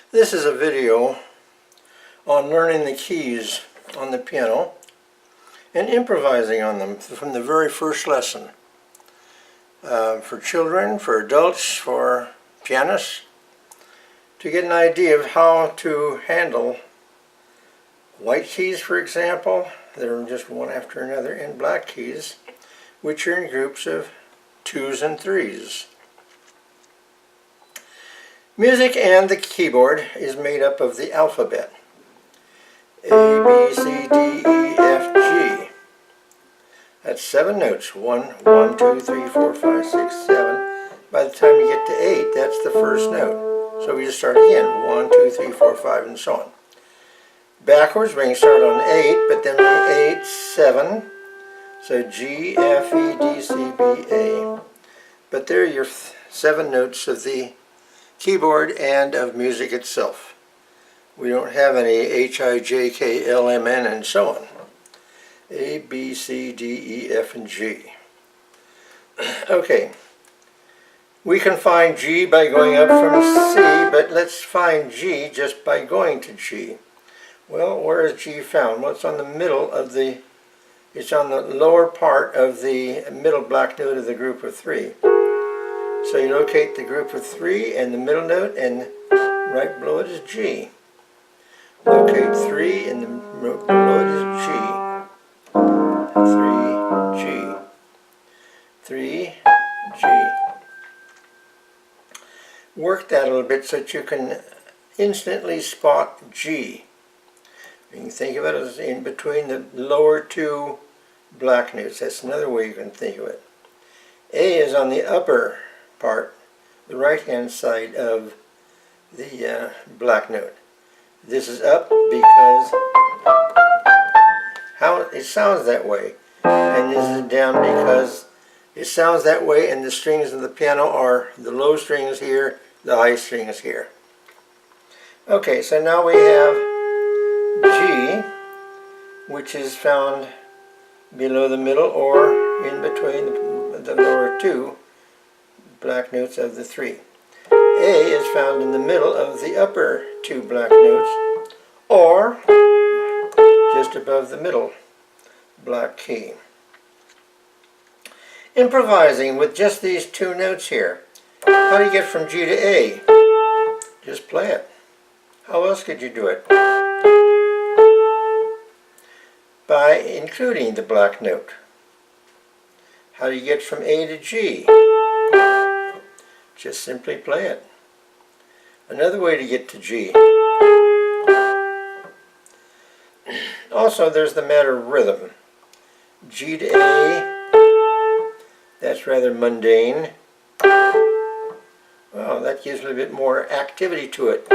This is a video on learning the keys on the piano and improvising on them from the very first lesson. For children, for adults, for pianists, to get an idea of how to handle white keys, for example. They're just one after another, and black keys, which are in groups of 2s and 3s. Music and the keyboard is made up of the alphabet. A, B, C, D, E, F, G. That's 7 notes. 1, 2, 3, 4, 5, 6, 7. By the time you get to 8, that's the first note. So we just start again. 1, 2, 3, 4, 5, and so on. Backwards, we can start on 8, but then 8, 7. So G, F, E, D, C, B, A. But there are your 7 notes of the keyboard and of music itself. We don't have any H, I, J, K, L, M, N, and so on. A, B, C, D, E, F, and G. Okay. We can find G by going up from C, but let's find G just by going to G. Well, where is G found? Well, it's on the middle of the, it's on the lower part of the middle black note of the group of 3. So you locate the group of 3 and the middle note, and right below it is G. Locate 3 and the note below it is G. 3, G. 3, G. Work that a little bit so that you can instantly spot G. You can think of it as in between the lower 2 black notes. That's another way you can think of it. A is on the upper part, the right hand side of the black note. This is up because how it sounds that way, and this is down because it sounds that way, and the strings of the piano are the low strings here, the high strings here. Okay, so now we have G, which is found below the middle or in between the lower 2 black notes of the 3. A is found in the middle of the upper 2 black notes, or just above the middle black key. Improvising with just these 2 notes here. How do you get from G to A? Just play it. How else could you do it? By including the black note. How do you get from A to G? Just simply play it. Another way to get to G. Also, there's the matter of rhythm. G to A, that's rather mundane. Well, that gives a little bit more activity to it.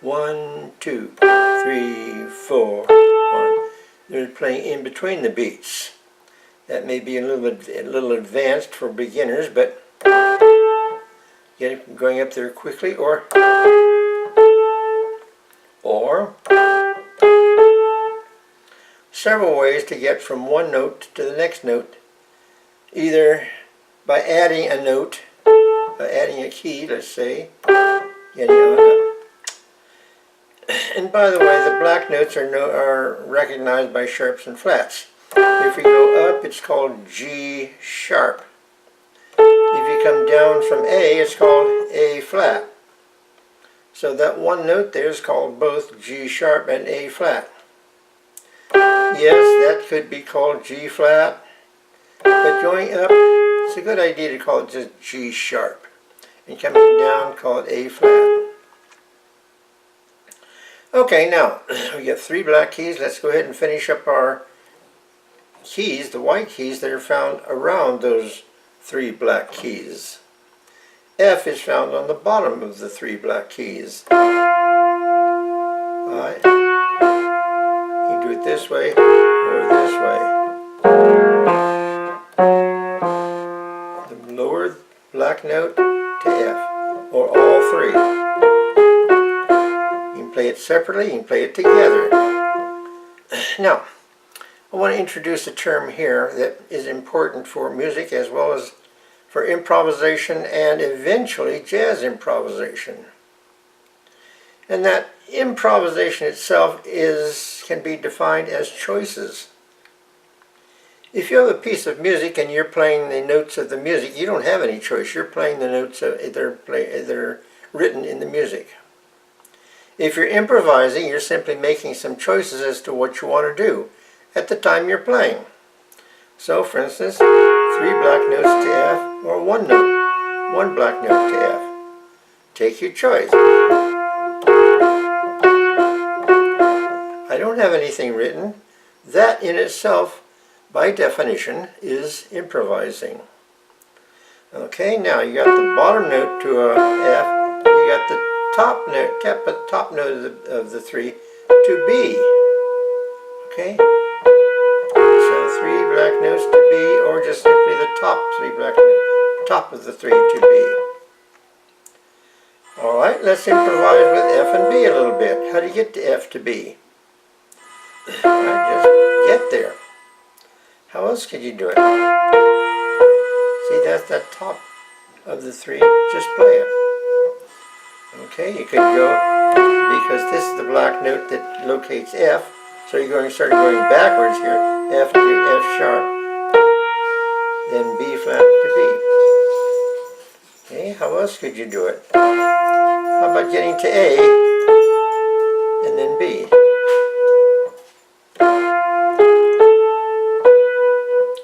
1, 2, 3, 4, 1. They're playing in between the beats. That may be a little advanced for beginners, but going up there quickly, or several ways to get from one note to the next note, either by adding a note, adding a key, let's say, getting on up. And by the way, the black notes are recognized by sharps and flats. If we go up, it's called G sharp. If you come down from A, it's called A flat. So that one note there is called both G sharp and A flat. Yes, that could be called G flat, but going up, it's a good idea to call it just G sharp. And coming down, call it A flat. Okay, now, we have 3 black keys. Let's go ahead and finish up our keys, the white keys that are found around those 3 black keys. F is found on the bottom of the 3 black keys. Alright. You do it this way or this way. The lower black note to F, or all 3. You can play it separately, you can play it together. Now, I want to introduce a term here that is important for music as well as for improvisation and eventually jazz improvisation. And that improvisation itself can be defined as choices. If you have a piece of music and you're playing the notes of the music, you don't have any choice. You're playing the notes that are written in the music. If you're improvising, you're simply making some choices as to what you want to do at the time you're playing. So, for instance, 3 black notes to F, or 1 note, 1 black note to F. Take your choice. I don't have anything written. That in itself, by definition, is improvising. Okay, now you got the bottom note to a F, you got the top note of the 3 to B. Okay, so 3 black notes to B, or just simply the top of the 3 to B. Alright, let's improvise with F and B a little bit. How do you get to F to B? Alright, just get there. How else could you do it? See, that's that top of the 3. Just play it. Okay, you could go, because this is the black note that locates F, so you're going to start going backwards here. F to F sharp, then B flat to B. Okay, how else could you do it? How about getting to A, and then B?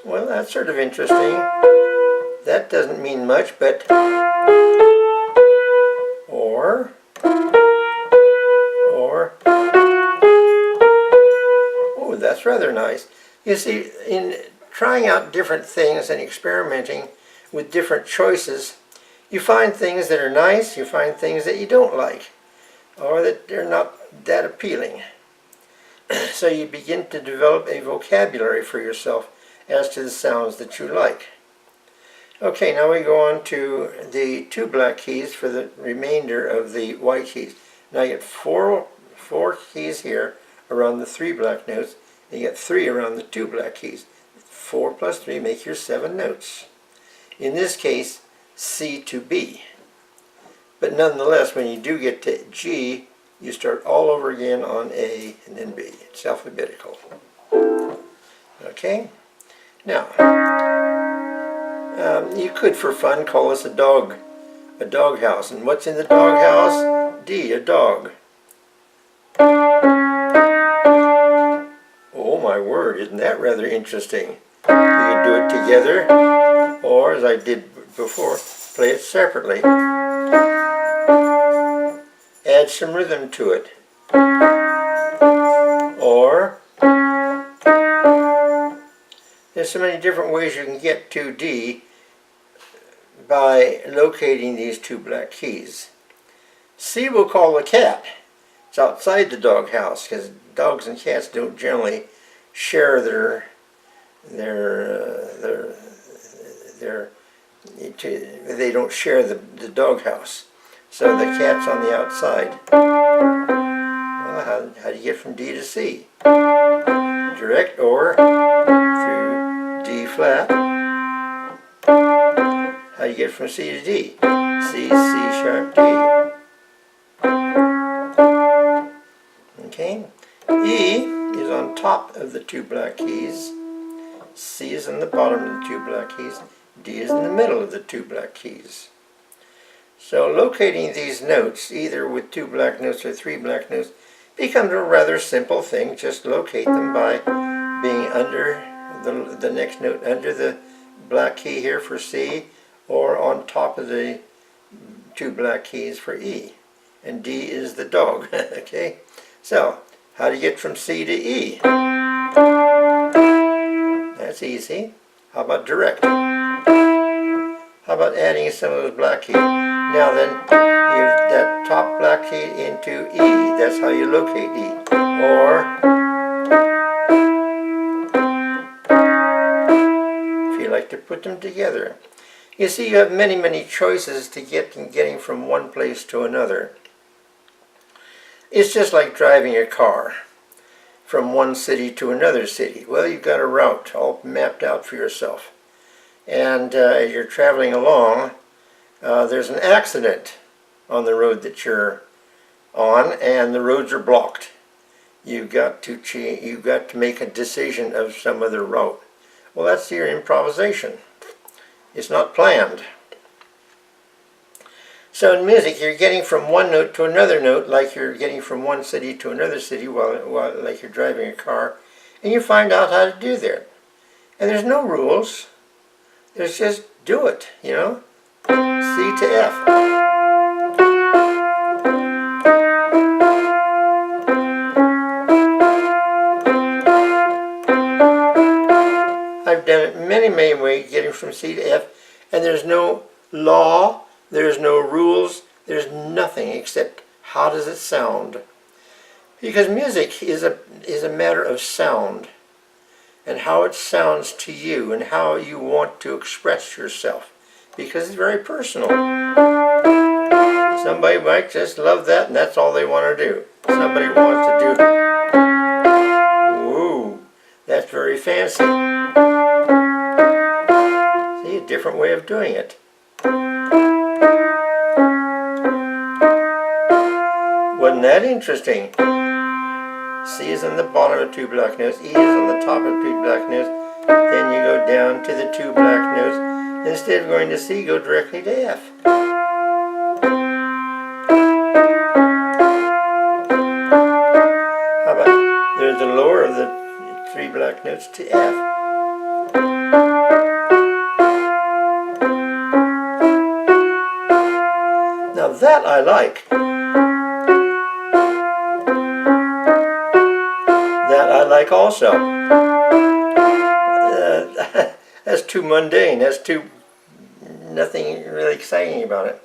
Well, that's sort of interesting. That doesn't mean much, but or oh, that's rather nice. You see, in trying out different things and experimenting with different choices, you find things that are nice, you find things that you don't like, or that they're not that appealing. So you begin to develop a vocabulary for yourself as to the sounds that you like. Okay, now we go on to the 2 black keys for the remainder of the white keys. Now you get four keys here around the 3 black notes, and you get 3 around the 2 black keys. 4 plus 3 make your 7 notes. In this case, C to B. But nonetheless, when you do get to G, you start all over again on A and then B. It's alphabetical. Okay? Now, you could, for fun, call this a dog house. And what's in the dog house? D, a dog. Oh my word, isn't that rather interesting? You could do it together, or as I did before, play it separately. Add some rhythm to it. Or there's so many different ways you can get to D by locating these 2 black keys. C we'll call the cat. It's outside the dog house, because dogs and cats don't generally share they don't share the dog house. So the cat's on the outside. Well, how do you get from D to C? Direct, or through D flat. How do you get from C to D? C, C sharp, D. Okay. E is on top of the 2 black keys. C is on the bottom of the 2 black keys. D is in the middle of the 2 black keys. So locating these notes, either with 2 black notes or 3 black notes, becomes a rather simple thing. Just locate them by being under the next note, under the black key here for C, or on top of the 2 black keys for E. And D is the dog. Okay? So, how do you get from C to E? That's easy. How about direct? How about adding some of those black keys? Now then, use that top black key into E. That's how you locate E. Or, if you like to put them together. You see, you have many, many choices to getting from one place to another. It's just like driving a car from one city to another city. Well, you've got a route all mapped out for yourself. And as you're traveling along, there's an accident on the road that you're on and the roads are blocked. You've got to make a decision of some other route. Well, that's your improvisation. It's not planned. So in music, you're getting from one note to another note, like you're getting from one city to another city, like you're driving a car, and you find out how to do that. And there's no rules. There's just do it, you know. C to F. I've done it many ways, getting from C to F, and there's no law, there's no rules, there's nothing except how does it sound. Because music is a matter of sound, and how it sounds to you, and how you want to express yourself, because it's very personal. Somebody might just love that, and that's all they want to do. Somebody wants to do, whoa, that's very fancy. See, a different way of doing it. Wasn't that interesting? C is on the bottom of 2 black notes, E is on the top of 2 black notes, then you go down to the 2 black notes. Instead of going to C, go directly to F. How about there's the lower of the 3 black notes to F. Now that I like. That I like also. That's too mundane. That's too nothing really exciting about it.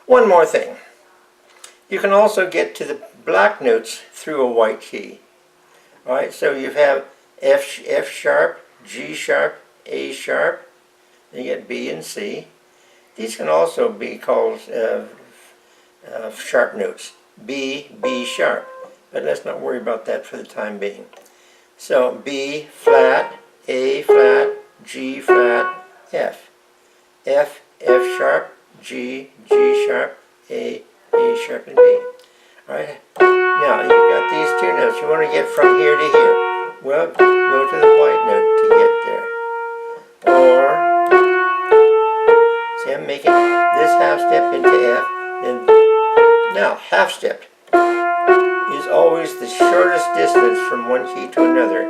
One more thing. You can also get to the black notes through a white key. All right, so you have F sharp, G sharp, A sharp, and you get B and C. These can also be called sharp notes. B sharp. But let's not worry about that for the time being. So B flat, A flat, G flat, F. F sharp, G sharp, A sharp, and B. Alright, now you've got these 2 notes. You want to get from here to here. Well, go to the white note to get there. Or, see, I'm making this half step into F. Then, now, half step is always the shortest distance from one key to another.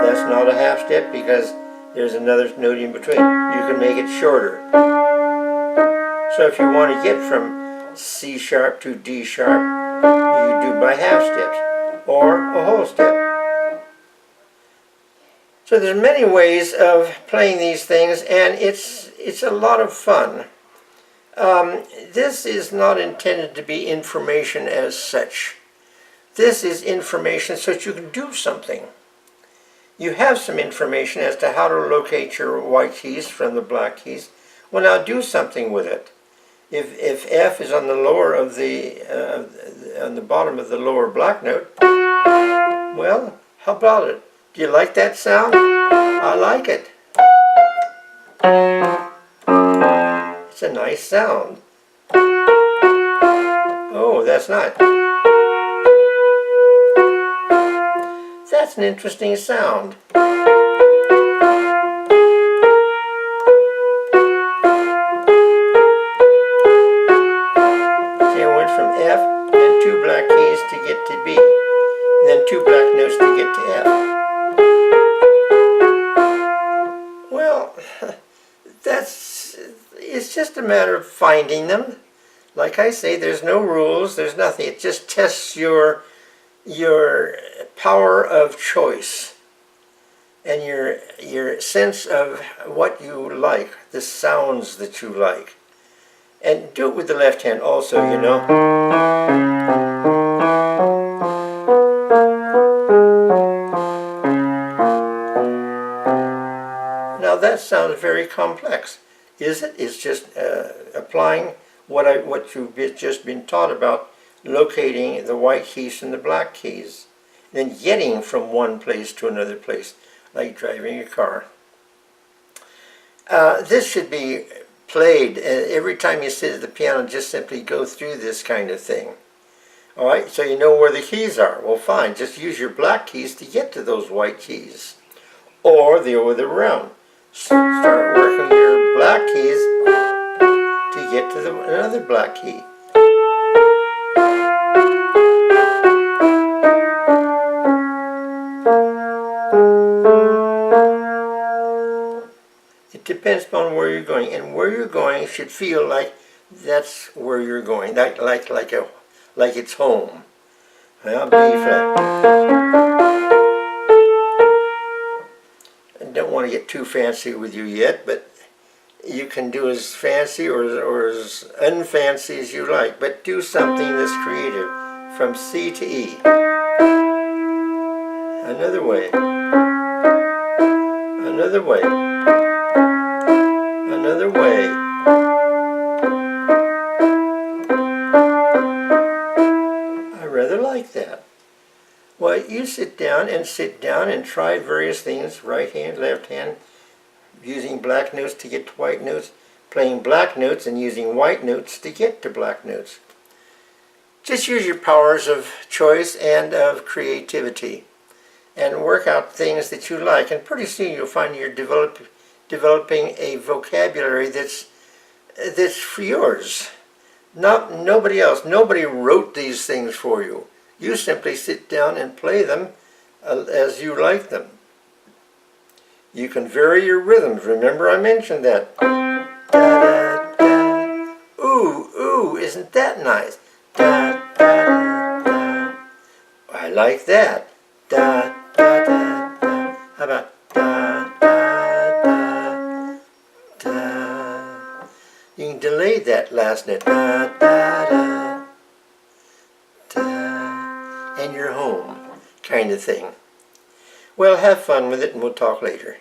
That's not a half step because there's another note in between. You can make it shorter. So if you want to get from C sharp to D sharp, you do by half steps or a whole step. So there's many ways of playing these things, and it's a lot of fun. This is not intended to be information as such. This is information so that you can do something. You have some information as to how to locate your white keys from the black keys. Well, now do something with it. If F is on the lower of on the bottom of the lower black note, well, how about it? Do you like that sound? I like it. It's a nice sound. Oh, that's not. That's an interesting sound. From F and 2 black keys to get to B, and then 2 black notes to get to F. Well, it's just a matter of finding them. Like I say, there's no rules, there's nothing. It just tests your power of choice and your sense of what you like, the sounds that you like. And do it with the left hand also, you know. Now that sounds very complex. Is it? It's just applying what you've just been taught about, locating the white keys from the black keys, then getting from one place to another place, like driving a car. This should be played. Every time you sit at the piano, just simply go through this kind of thing. All right, so you know where the keys are. Well, fine, just use your black keys to get to those white keys. Or the other way around. Start working your black keys to get to another black key. It depends upon where you're going, and where you're going should feel like that's where you're going, like it's home. Well, B flat. I don't want to get too fancy with you yet, but you can do as fancy or as unfancy as you like, but do something that's creative, from C to E. Another way. Another way. Another way. I rather like that. Well, you sit down and try various things, right hand, left hand, using black notes to get to white notes, playing black notes and using white notes to get to black notes. Just use your powers of choice and of creativity and work out things that you like, and pretty soon you'll find you're developing a vocabulary that's for yours. Nobody else. Nobody wrote these things for you. You simply sit down and play them as you like them. You can vary your rhythms. Remember I mentioned that. Da, da, da. Ooh, ooh, isn't that nice? Da, da, da, da. I like that. Da, da, da, da. How about da, da, da, da. You can delay that last note. Da, da, da, da. And you're home, kind of thing. Well, have fun with it, and we'll talk later.